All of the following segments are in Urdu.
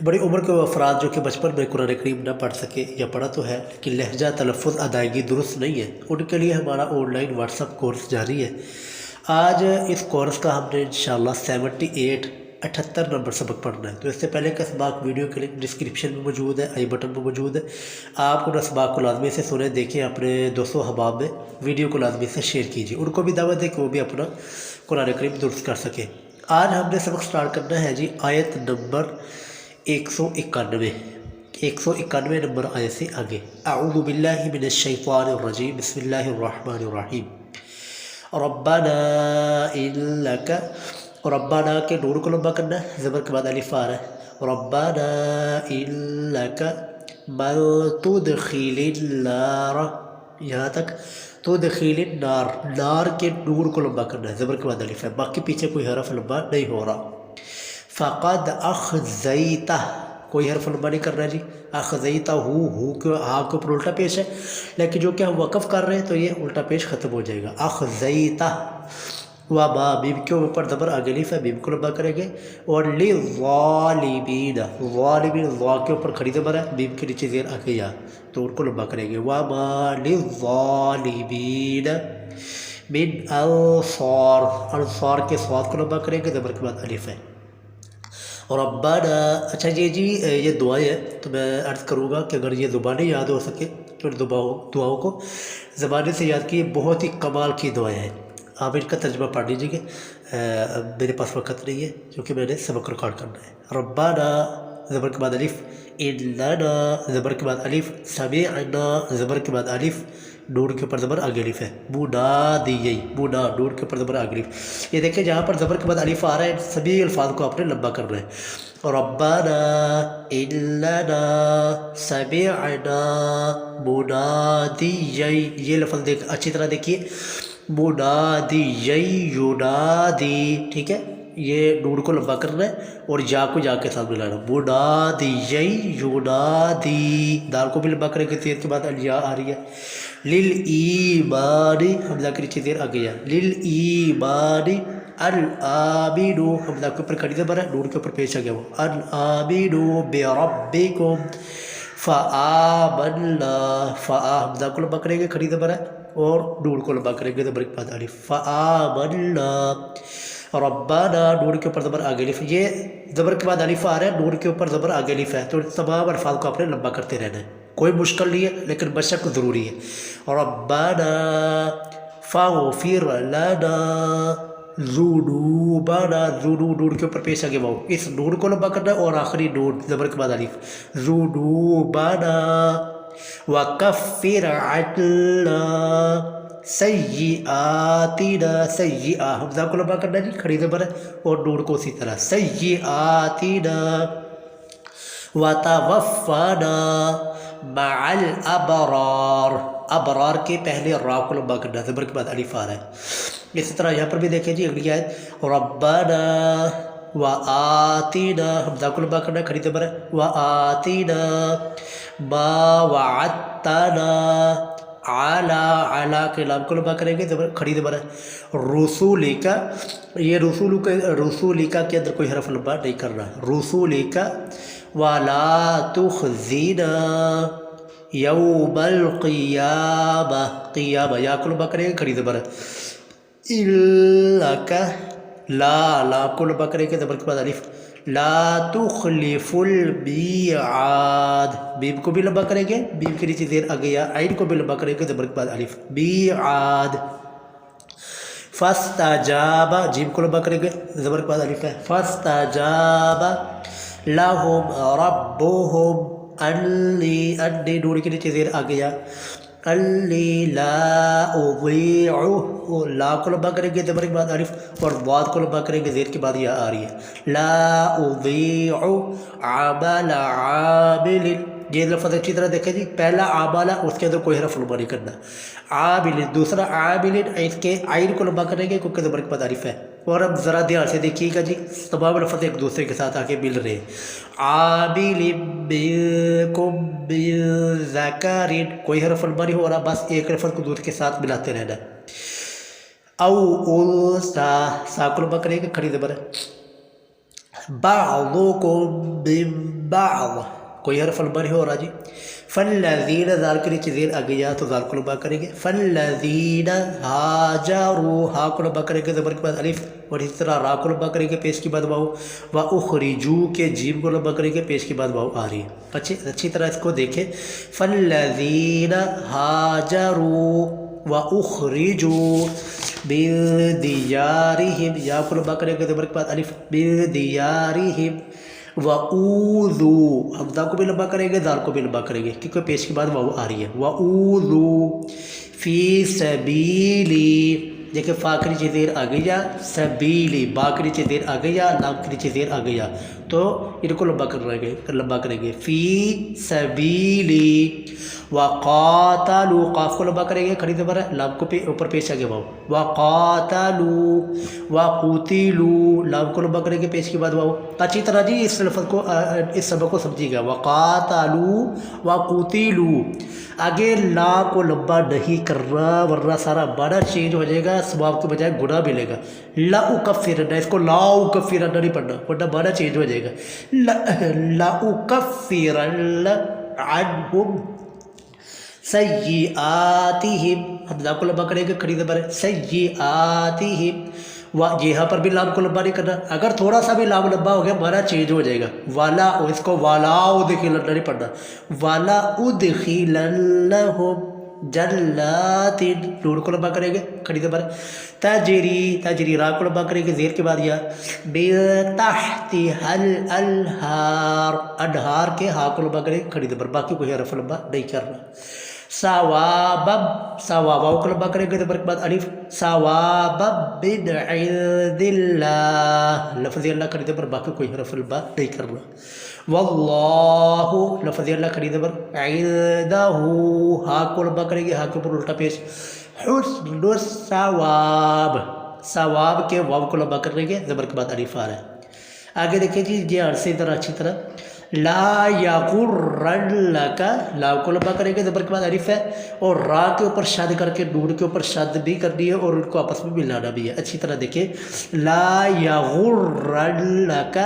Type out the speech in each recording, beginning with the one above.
بڑی عمر کے افراد جو کہ بچپن میں قرآن کریم نہ پڑھ سکے یا پڑھا تو ہے لیکن لہجہ تلفظ ادائیگی درست نہیں ہے، ان کے لیے ہمارا on line what's up course جاری ہے۔ آج اس کورس کا ہم نے انشاءاللہ 78 نمبر سبق پڑھنا ہے۔ تو اس سے پہلے کا سبق ویڈیو کے لنک ڈسکرپشن میں موجود ہے، آئی بٹن میں موجود ہے۔ آپ ان اسباق کو لازمی سے سنیں، دیکھیں، اپنے دوستوں احباب میں ویڈیو کو لازمی سے شیئر کیجیے، ان کو بھی دعوت دیں کہ وہ بھی اپنا قرآن کریم درست کر سکیں۔ آج ہم نے سبق سٹارٹ کرنا ہے جی آیت نمبر 191 نمبر آیت سے آگے۔ اعوذ باللہ من الشیطان الرجیم، بسم اللہ الرحمن الرحیم۔ ربنا انک، ربنا کے نور کو لمبا کرنا ہے، زبر کے بعد الف آ رہا ہے۔ ربنا انک من تدخل النار، یہاں تک تدخل النار، نار کے نور کو لمبا کرنا ہے، زبر کے بعد الف ہے، باقی پیچھے کوئی حرف لمبا نہیں ہو رہا۔ فقد اخزیتہ، کوئی حرف لمبا نہیں کرنا جی، اخزیتہ ہو کے ہا کے اوپر الٹا پیش ہے، لیکن جو کہ ہم وقف کر رہے ہیں تو یہ الٹا پیش ختم ہو جائے گا۔ اخزیتہ وما، بیم کے اوپر زبر آگے الف ہے، بیم کو لمبا کریں گے۔ اور للظالمین، ظالمین ظا کے اوپر کھڑی زبر ہے، بیم کے نیچے زیر آگے یا، تو ان کو لمبا کریں گے۔ وما للظالمین من انصار، انصار کے صاد کو لمبا کریں گے، زبر کے بعد الف ہے۔ ربنا، اچھا یہ دعائیں ہیں، تو میں عرض کروں گا کہ اگر یہ زبانیں یاد ہو سکے تو ان دعاؤں کو زبانیں سے یاد کی، بہت ہی کمال کی دعائیں ہیں۔ آپ ان کا ترجمہ پڑھ لیجیے گے، میرے پاس وقت نہیں ہے کیونکہ میں نے سبق ریکارڈ کرنا ہے۔ ربنا زبر کے بعد الف، اننا زبر کے بعد الف، سمعنا زبر کے بعد الف، نون کے اوپر زبر آگے الف ہے۔ منادی، منا نون کے اوپر زبر آگے الف۔ یہ دیکھیں جہاں پر زبر کے بعد الف آ رہا ہے، ان سبھی الفاظ کو آپ نے لمبا کرنا ہے۔ ربنا اننا سمعنا منادی، یہ لفظ دیکھ اچھی طرح دیکھیے، منادی ینادی، ٹھیک ہے، یہ نون کو لمبا کرنا ہے اور یا کو یا کے ساتھ ملانا، منادی ینادی، دال کو بھی لمبا کریں گے، تیر کے بعد الیا آ رہی ہے۔ للایمان، حمزہ کے نیچے زیر آگے یا، للایمان الآمنو، حمزہ کے اوپر کھڑی زبر ہے، نون کے اوپر پیش آ گیا وہ، الآمنو بربکم فآمنا، فآ حمزہ کو لمبا کریں گے، کھڑی زبر ہے، اور نون کو لمبا کریں گے، زبر کے بعد الف، فآمنا ربنا، نون کے اوپر زبر آگے الف، یہ زبر کے بعد الف آ رہا ہے، نون کے اوپر زبر آگے الف ہے، تو تمام الفاظ کو آپ نے لمبا کرتے رہنا ہے، کوئی مشکل نہیں ہے لیکن مشق ضروری ہے۔ ربنا فاغفر لنا ذنوبنا، نون کے اوپر پیش آگے واؤ، اس نون کو لمبا کرنا ہے اور آخری نون زبر کے بعد الف، ذنوبنا وکفر عنا سیئاتنا، سیئہ حمزہ کو لمبا کرنا ہے جی، کھڑی زبر ہے، اور نون کو اسی طرح، سیئاتنا وتوفنا مع الابرار، ابرار کے پہلے را کو لمبا کرنا ہے، زبر کے بعد الف آ رہا ہے۔ اسی طرح یہاں پر بھی دیکھیں جی اگلی آیت، ربنا وآتنا، حمزہ کو لمبا کرنا ہے، کھڑی زبر ہے، وآتنا ما وعدتنا علی کے لام کو لمبا کریں گے، زبر کھڑی زبر ہے، رسولک، یہ رسولک کے اندر کوئی حرف لمبا نہیں کرنا، رسولک ولا تخزنا یوم القیامہ، قیامہ یا کو لمبا کریں گے، کھڑی زبر ہے، انک، لا لام کو لمبا کریں گے، زبر کے بعد الف، لا تخلف المیعاد، میم کو بھی لمبا کریں گے، میم کے نیچے زیر آگے یا، عین کو بھی لمبا کریں گے، زبر کے بعد الف، میعاد۔ فاستجاب، جیم کو لمبا کریں گے، زبر کے بعد الف ہے، فاستجاب لهم ربهم انی، نون کے نیچے زیر آگے یا، انی لا اضیع، لا کو لمبا کریں گے، زبر کے بعد الف، اور ضاد کو لمبا کریں گے، زیر کے بعد یا آ رہی ہے، لا اضیع عمل عامل، یہ لفظ اچھی طرح دیکھیں جی، پہلا عاملہ اس کے اندر کوئی حرف لمبا نہیں کرنا، عامل، دوسرا عامل، اس کے عین کو لمبا کریں گے کیونکہ زبر کے بعد الف ہے۔ اور اب ذرا دھیان سے دیکھیے گا جی، تمام لفظ ایک دوسرے کے ساتھ آ کے مل رہے ہیں، عامل منکم من ذکر، کوئی حرف لمبا نہیں ہو رہا، بس ایک لفظ کو دوسرے کے ساتھ ملاتے رہنا ہے، او انثی، سا کو لمبا کریں گے، کھڑی زبر ہے، بعضکم من بعض، کوئی حرف لمبا نہیں ہو رہا جی. فالذین ذال کے نیچے زیر آ گیا تو ذال کو لمبا کریں گے. فالذین ہاجروا، ہا کو لمبا کریں گے زبر کے بعد الف، اور اس طرح را کو لمبا کریں گے پیش کے بعد واؤ. واخرجوا کے جیم کو لمبا کریں گے پیش کے بعد واؤ آ رہی ہے. اچھی طرح اس کو دیکھیں. فالذین ہاجروا واخرجوا من دیارہم، یا کو لمبا کریں گے زبر کے بعد الف، من دیارہم. وَأُوذُوا، حمزہ کو بھی لمبا کریں گے، دال کو بھی لمبا کریں گے کیونکہ پیش کے بعد واو آ رہی ہے. وَأُوذُوا فِي سَبِيلِ، دیکھیں فا کے نیچے زیر آ گیا، سبیلی با کے نیچے زیر آ گیا، لام کے نیچے زیر آ گیا تو ان کو لمبا کریں گے. فی سبیلی. وقاتلوا، قاف کو لمبا کریں گے، کھڑی زبر ہے، لام کو اوپر پیش آ گیا واو. وقاتلوا. وقتلوا، لام کو لمبا کریں گے پیش کے بعد واو. اچھی طرح جی اس لفظ کو، اس سبق کو سمجھیے گا. وقاتلوا وقتلوا، آگے لا کو لمبا نہیں کرنا ورنہ سارا معنی چینج ہو جائے گا، ثواب کے بجائے گناہ ملے گا. لا اکفرن، اس کو لا اکفرن نہیں پڑھنا ورنہ معنی چینج ہو جائے گا. لا اکفرن عنہم سیئاتہم، حمزہ کو لمبا کریں گے، کھڑی زبر ہے، سیئاتہم. یہاں پر بھی لام کو لمبا نہیں کرنا، اگر تھوڑا سا بھی لام لمبا ہو گیا معنی چینج ہو جائے گا. والا، اس کو والا ادخلن نہیں پڑھنا، والا ادخلنہم جنات، نون کو لمبا کریں گے، کھڑی زبر ہے. تجری، تجری را کو لمبا کریں گے زیر کے بعد یا. من تحتہا الانہار، انہار کے ہا کو لمبا کریں گے، کھڑی زبر، باقی کوئی حرف لمبا نہیں کرنا. ثوابا، ثوابا کو لمبا کریں گے زبر کے بعد الف. ثوابا من عند اللہ، لفظ اللہ کھڑی زبر، باقی کوئی حرف لمبا نہیں کرنا. واللہ، لفظ اللہ کھڑی زبر، عندہ، ہا کو لمبا کریں گے، ہا کے اوپر الٹا پیش. حسن الثواب، ثواب کے واو کو لمبا کریں گے زبر کے بعد الف آ رہا ہے. آگے دیکھیں جی دھیان سے ذرا اچھی طرح. لا یغرنک، لا کو لمبا کریں گے زبر کے بعد الف ہے، اور را کے اوپر شد کر کے نون کے اوپر شد بھی کرنی ہے اور ان کو آپس میں ملانا بھی ہے. اچھی طرح دیکھیں. لا یغرنک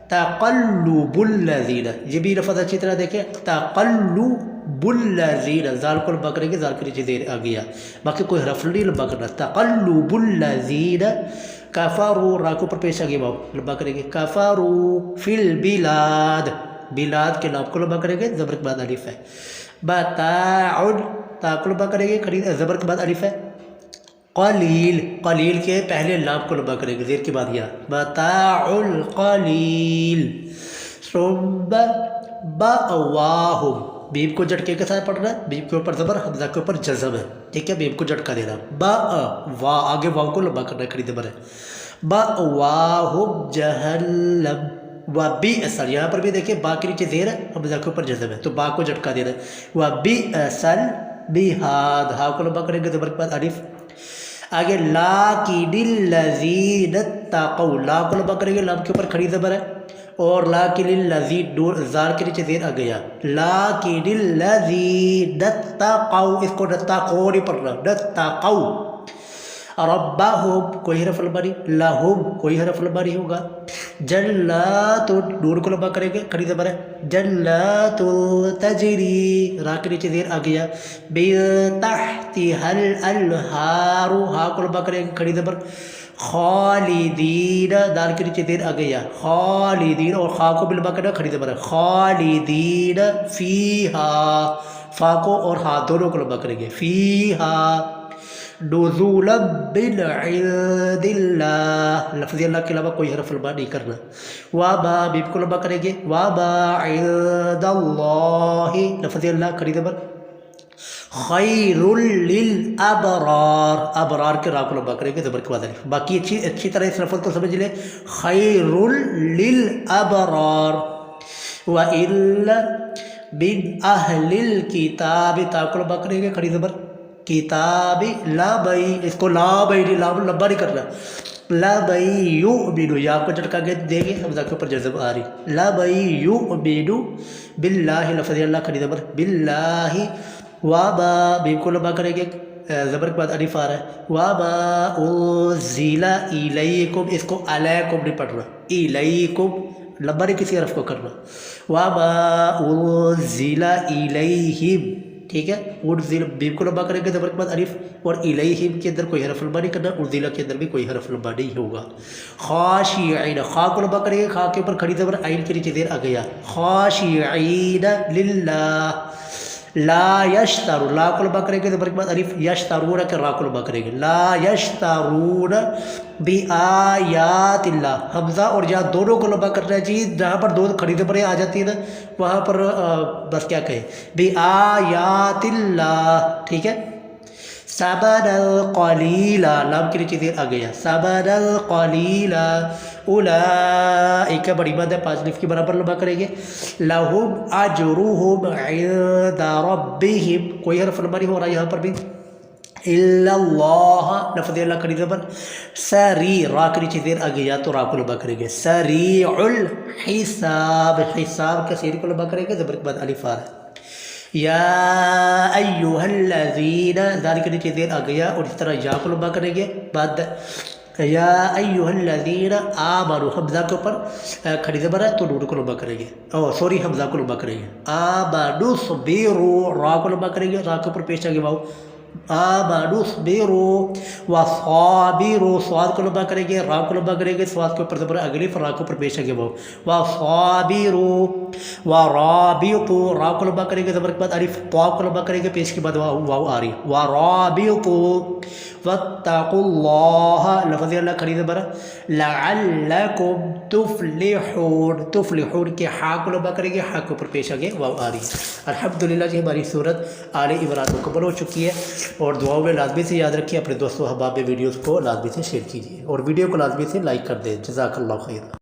تقلب الذین، یہ بھی لفظ اچھی طرح دیکھیں. تقلب الذین، زال کو لمبا کریں گے، زال کے نیچے زیر آ گیا، باقی کوئی حرف نہیں لمبا کرنا. تقلب الذین کفروا، را کے اوپر پیش آ گیا واو، لمبا کریں گے. کفروا فی البلاد، بلاد کے نام کو لمبا کریں گے زبر کے بعد الف ہے. متاع، تا کو لمبا کریں گے، زبر کے بعد الف ہے. قلیل، قلیل کے پہلے لام کو لمبا کریں گے زیر کے بعد یا. متاع القلیل. ثم مأواہم، بیم کو جھٹکے کے ساتھ پڑھنا ہے، بیم کے اوپر زبر، حمزہ کے اوپر جزم ہے، ٹھیک ہے، بیم کو جھٹکا دینا. وا، آگے واو کو لمبا کرنا ہے، کھڑی زبر ہے. مأواہم جہنم. وبئس، یہاں پر بھی دیکھیں با کے نیچے زیر ہے، حمزہ کے اوپر جزم ہے تو با کو جھٹکا دینا ہے. وبئس المہاد، ہا کو لمبا کریں گے زبر کے بعد الف. آگے لاکن الذین اتقوا، لا کو لمبا کریں گے، لام کے اوپر کھڑی زبر ہے، اور لاکن الذین، زال کے نیچے زیر آ گیا. لاکن الذین اتقوا، اس کو نتقوا نہیں پڑھنا، نتقوا. ربہم، کوئی حرف لمبا نہیں، لہم کوئی حرف لمبا نہیں ہوگا. جنات، نون کو لمبا کریں گے، کھڑی زبر ہے. جنات تجری، را کے نیچے زیر آ گیا. من تحتہا الانہار، ہا کو لمبا کریں گے، کھڑی زبر. خالدین، دال کے نیچے زیر آ گیا. خالدین، اور خا کو بھی لمبا کرنا، کھڑی زبر ہے. خالدین فیہا، فا کو اور ہا دونوں کو لمبا کریں گے. فیہا نزولا من عند اللہ، لفظ اللہ کے علاوہ کوئی حرف لمبا نہیں کرنا. وما، بیم کو لمبا کریں گے. وما عند اللہ، لفظ اللہ کھڑی زبر. خیر للابرار، ابرار کے را کو لمبا کریں گے زبر کے بعد الف. باقی اچھی طرح اس لفظ کو سمجھ لیں. خیر للابرار. وَإِنَّ مِنْ أَهْلِ الْكِتَابِ، تا کو لمبا کریں گے، کھڑی زبر. کتاب، لا بئی، اس کو لا بئی نہیں، لام لمبا نہیں کرنا. لا بئی یؤمن، یا کو جھٹکا کے دیں گے، حمزہ کے اوپر جزم آ رہی. لا بئی یؤمن باللہ، لفظ اللہ کھڑی زبر. باللہ. وما، بیم کو لمبا کریں گے، زبر کے بعد الف آ رہا ہے، وَمَا أُنزِلَ إِلَيْكُمْ، اس کو علیکم نہیں پڑھنا، الیکم لمبا نہیں کسی حرف کو کرنا، وَمَا أُنزِلَ إِلَيْهِمْ، ٹھیک ہے، انزل بیم کو لمبا کریں گے زبر کے بعد الف، اور الیہم کے اندر کوئی حرف لمبا نہیں کرنا، انزل کے اندر بھی کوئی حرف لمبا نہیں ہوگا۔ خاشعین، خا کو لمبا کریں گے، خا کے اوپر کھڑی زبر عین کے نیچے زیر آ گیا، خاشعین للہ، لا یشترو، لا کو لمبا کریں گے زبر کے بعد الف، یشترون کے را کو لمبا کریں گے، لا یشترون بآیات اللہ، حمزہ اور یا دونوں کو لمبا کرنا ہے جی، جہاں پر دو کھڑی زبریں آ جاتی ہیں نا وہاں پر بس کیا کہیں، بآیات اللہ، ٹھیک ہے۔ ثمنا قلیلا، لام کے نیچے زیر آ گیا، ثمنا قلیلا، اولئک بڑی مد ہے 5 الف کے برابر لمبا کریں گے، لہم اجرہم عند ربہم، کوئی حرف لمبا نہیں ہو رہا یہاں پر بھی، الا اللہ، لفظ اللہ کڑی زبر، سری، را کے نیچے زیر آ گیا تو را کو لمبا کریں گے، سریع الحساب، حساب کے سیر کو لمبا کریں گے زبر کے بعد الف آ رہا ہے، یا ایہا الذین، ذال کے نیچے زیر آ گیا اور اس طرح یا کو لمبا کریں گے، بعد یا ایہا الذین آمنوا، حمزہ کے اوپر کھڑی زبر ہے تو نون کو لمبا کریں گے، سوری حمزہ کو لمبا کریں گے، آمنوا صبروا، را کو لمبا کریں گے، را کے اوپر پیش آ گیا واؤ، آمنوا صبروا وصابروا، صاد کو لمبا کریں گے، را کو لمبا کریں گے، صاد کے اوپر زبر الف، را کے اوپر پیش آ گیا واؤ، وصابروا ورابطوا، را کو لمبا کریں گے زبر کے بعد الف، طا کو لمبا کریں گے، پیش کے بعد واؤ آ رہی، ورابطوا واتقوا اللہ، لفظ اللہ کھڑی زبر لعلکم تفلحون، تفلحون کے ہا کو لمبا کریں گے، ہا کے اوپر پیش آ گیا واؤ آ رہی۔ الحمدللہ جی ہماری صورت آل عمران مکمل ہو چکی ہے، اور دعاؤں میں لازمی سے یاد رکھیے، اپنے دوستوں احباب میں ویڈیوز کو لازمی سے شیئر کیجیے، اور ویڈیو کو لازمی سے لائک کر دیں۔ جزاک اللہ خیر۔